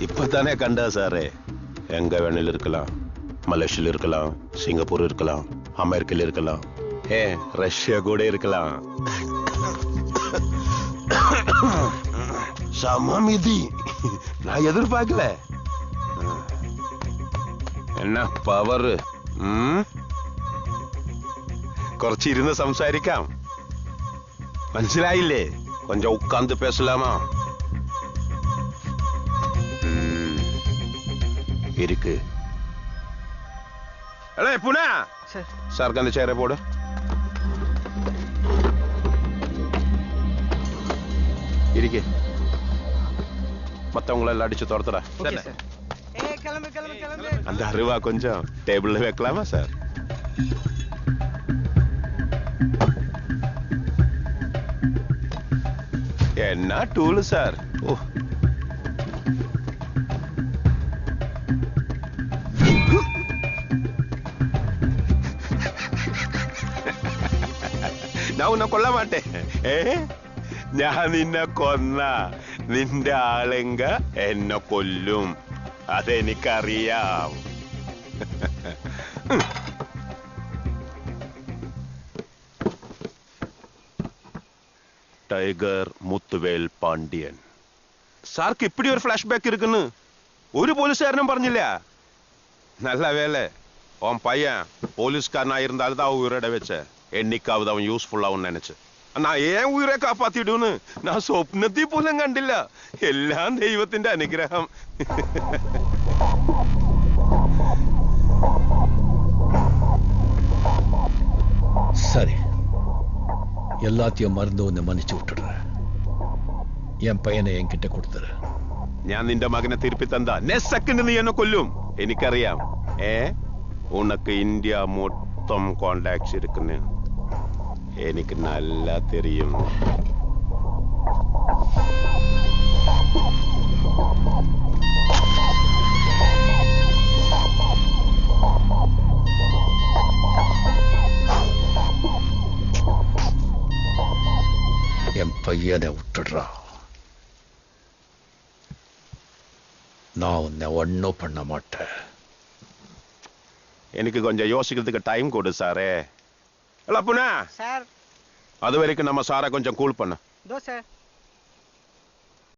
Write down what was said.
இப்பதானே கண்டா சாரே. எங்க வேணில் இருக்கலாம், மலேசியால இருக்கலாம், சிங்கப்பூர் இருக்கலாம், அமெரிக்கால இருக்கலாம், ரஷ்யா கூட இருக்கலாம். சமமிதி நான் எதிர்பார்க்கல. என்ன പവർ? കുറച്ചിരുന്ന് സംസാരിക്കാം. മനസ്സിലായില്ലേ? கொஞ்சம் உட்கார்ந்து பேசலாமா? இருக்கு. அலே புனா சார் அந்த சேரை போடு. இருக்கு. மத்தவங்களெல்லாம் அடிச்சு துரத்துடா. அந்த அருவா கொஞ்சம் டேபிள்ல வைக்கலாமா சார்? என்ன டூல் சார்? ஓ நான் உன்னை கொல்ல மாட்டேன். ഞാൻ നിന്നെ കൊന്ന നിന്റെ ആളെങ്ക എന്നെ കൊല്ലും. അതെനിക്കറിയാം. ടൈഗർ മുത്തുവേൽ പാണ്ഡ്യൻ. സാർക്ക് ഇപ്പടി ഒരു ഫ്ലാഷ് ബാക്ക് இருக்குன்னு ഒരു പോലീസുകാരനും പറഞ്ഞില്ല. நல்ல வேலை அவன் பையன் போலீஸ்காரனா இருந்தாலும் தான் உயிரோட வச்ச. என்னைக்காவது அவன் யூஸ்ஃபுல்லா அவன் நினைச்சு நான் ஏன் உயிரை காப்பாத்திடுன்னு நான் സ്വപ്നത്തിൽ പോലും കണ്ടില്ല. എല്ലാം ദൈവത്തിന്റെ അനുഗ്രഹം. சரி, எல்லாத்தையும் மறந்து ஒன்னு மன்னிச்சு விட்டுடுறேன். என் பையனை என்கிட்ட கொடுத்துரு. ഞാൻ നിന്റെ മകനെ തിരുപ്പി തന്നാ നെക്സ്റ്റ് സെക്കൻഡ് നീ എന്നെ കൊല്ലും. എനിക്കറിയാം. உனக்கு இந்தியா மொத்தம் கான்டாக்ட்ஸ் இருக்குன்னு எனக்கு நல்லா தெரியும். என் பையனை விட்டுடுறா. நான் உன்னை ஒன்னும் பண்ண மாட்டேன். எனக்கு கொஞ்சம் யோசிக்கிறதுக்கு டைம் கொடு சாரே. புனா சார், அது வரைக்கும் நம்ம சாரை கொஞ்சம் கூல் பண்ண.